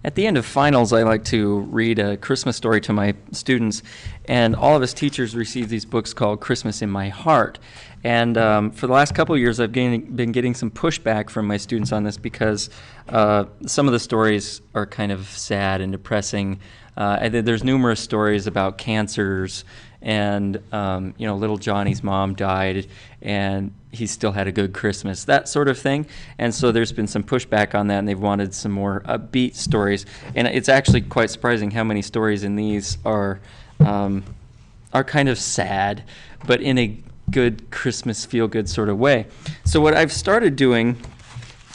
At the end of finals, I like to read a Christmas story to my students, and all of us teachers receive these books called Christmas in My Heart. And for the last couple of years, I've been getting some pushback from my students on this because some of the stories are kind of sad and depressing. There's numerous stories about cancers, and little Johnny's mom died, and he still had a good Christmas, that sort of thing. And so there's been some pushback on that, and they've wanted some more upbeat stories. And it's actually quite surprising how many stories in these are kind of sad, but in a good Christmas feel-good sort of way. So what I've started doing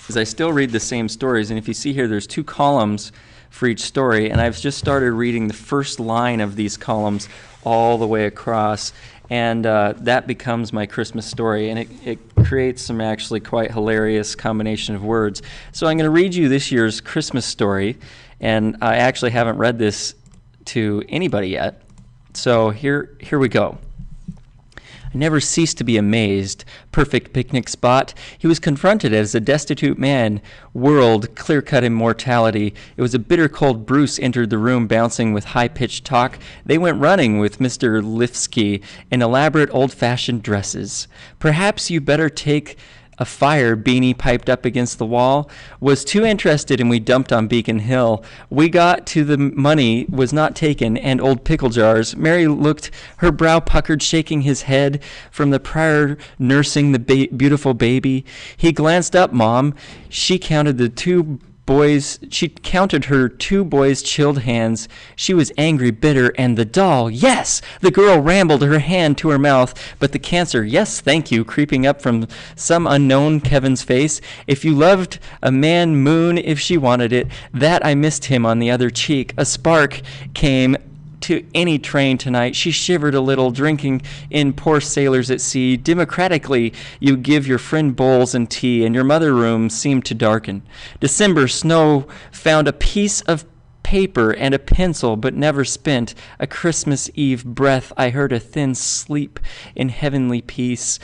is I still read the same stories, and if you see here, there's 2 columns for each story, and I've just started reading the first line of these columns all the way across, and that becomes my Christmas story, and it creates some actually quite hilarious combination of words. So I'm going to read you this year's Christmas story, and I actually haven't read this to anybody yet. So here we go. I never ceased to be amazed. Perfect picnic spot. He was confronted as a destitute man. World, clear-cut immortality. It was a bitter cold Bruce entered the room bouncing with high-pitched talk. They went running with Mr. Lifsky in elaborate old-fashioned dresses. Perhaps you better take a fire, Beanie piped up against the wall. Was too interested, and we dumped on Beacon Hill. We got to the money was not taken, and old pickle jars. Mary looked, her brow puckered, shaking his head from the prior nursing the beautiful baby. He glanced up, Mom. She counted her 2 boys' chilled hands. She was angry, bitter, and the doll, yes! The girl rambled her hand to her mouth, but the cancer, yes, thank you, creeping up from some unknown Kevin's face. If you loved a man, moon, if she wanted it, that I missed him on the other cheek. A spark came to any train tonight. She shivered a little, drinking in poor sailors at sea. Democratically, you give your friend bowls and tea, and your mother room seemed to darken. December snow found a piece of paper and a pencil, but never spent. A Christmas Eve breath, I heard a thin sleep in heavenly peace.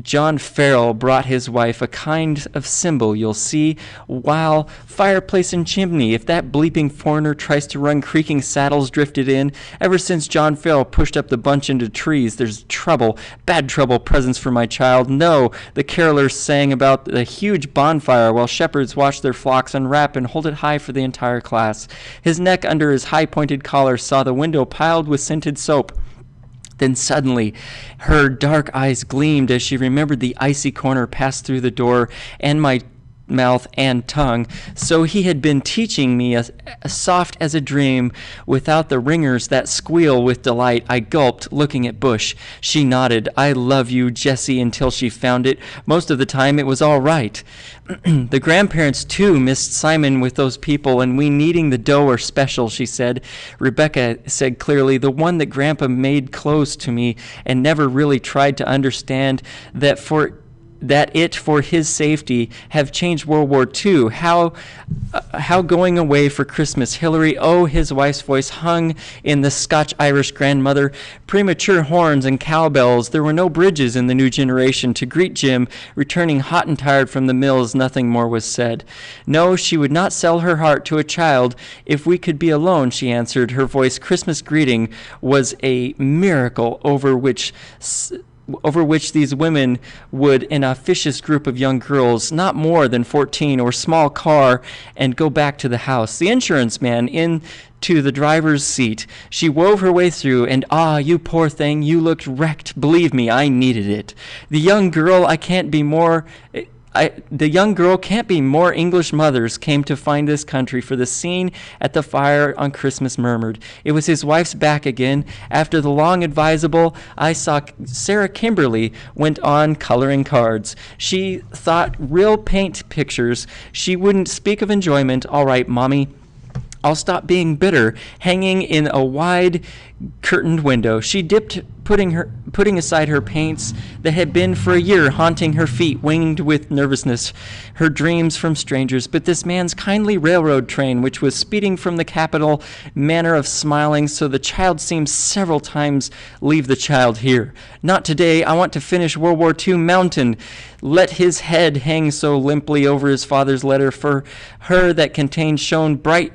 John Farrell brought his wife a kind of symbol, you'll see, while fireplace and chimney, if that bleeping foreigner tries to run creaking saddles drifted in. Ever since John Farrell pushed up the bunch into trees, there's trouble, bad trouble, presents for my child. No, the carolers sang about the huge bonfire while shepherds watched their flocks unwrap and hold it high for the entire class. His neck under his high-pointed collar saw the window piled with scented soap. Then suddenly, her dark eyes gleamed as she remembered the icy corner passed through the door and my mouth and tongue. So he had been teaching me as soft as a dream without the ringers that squeal with delight. I gulped, looking at Bush. She nodded. I love you, Jessie, until she found it. Most of the time it was all right. The grandparents, too, missed Simon with those people, and we kneading the dough are special, she said. Rebecca said clearly, the one that Grandpa made close to me and never really tried to understand that for his safety have changed World War II. How going away for Christmas, Hillary, oh, his wife's voice hung in the Scotch-Irish grandmother. Premature horns and cowbells. There were no bridges in the new generation. To greet Jim, returning hot and tired from the mills, nothing more was said. No, she would not sell her heart to a child if we could be alone, she answered. Her voice, Christmas greeting, was a miracle over which these women would, an officious group of young girls, not more than 14, or small car, and go back to the house. The insurance man into the driver's seat. She wove her way through, and you poor thing, you looked wrecked. Believe me, I needed it. The young girl can't be more English mothers came to find this country for the scene at the fire on Christmas murmured. It was his wife's back again. After the long advisable, I saw Sarah Kimberly went on coloring cards. She thought real paint pictures. She wouldn't speak of enjoyment. All right, Mommy, I'll stop being bitter, hanging in a wide curtained window. She dipped, putting aside her paints that had been for a year haunting her feet, winged with nervousness, her dreams from strangers. But this man's kindly railroad train, which was speeding from the capital, manner of smiling, so the child seemed several times leave the child here. Not today. I want to finish World War II Mountain. Let his head hang so limply over his father's letter. For her that contained shone bright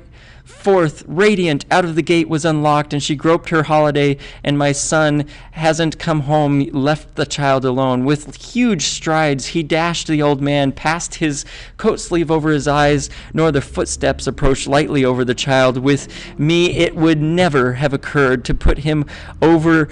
forth, radiant, out of the gate was unlocked, and she groped her holiday, and my son hasn't come home, left the child alone. With huge strides, he dashed the old man, past his coat sleeve over his eyes, nor the footsteps approached lightly over the child. With me, it would never have occurred to put him over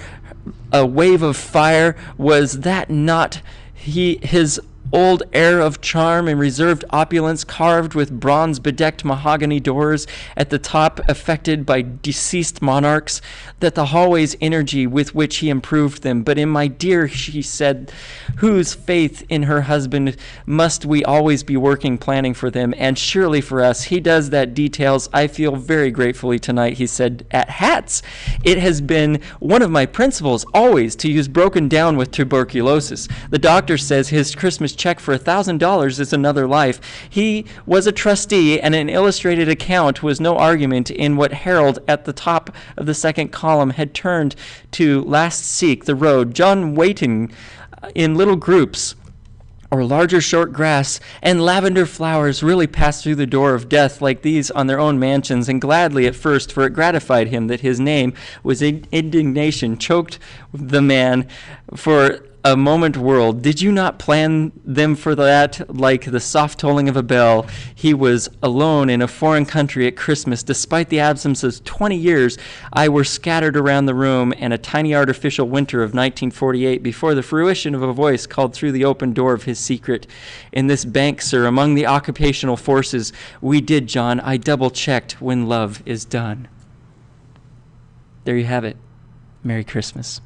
a wave of fire. Was that not his old air of charm and reserved opulence, carved with bronze-bedecked mahogany doors at the top, affected by deceased monarchs, that the hallway's energy with which he improved them? But in my dear, she said, whose faith in her husband must we always be working, planning for them, and surely for us. He does that details. I feel very gratefully tonight, he said, at hats. It has been one of my principles always to use broken down with tuberculosis. The doctor says his Christmas check for $1,000 is another life. He was a trustee, and an illustrated account was no argument in what Harold at the top of the second column had turned to last seek the road. John waiting in little groups or larger short grass and lavender flowers really passed through the door of death like these on their own mansions, and gladly at first, for it gratified him that his name was indignation choked the man for a moment whirled. Did you not plan them for that? Like the soft tolling of a bell, he was alone in a foreign country at Christmas. Despite the absence of 20 years, I were scattered around the room, and a tiny artificial winter of 1948 before the fruition of a voice called through the open door of his secret. In this bank, sir, among the occupational forces, we did, John. I double-checked when love is done. There you have it. Merry Christmas.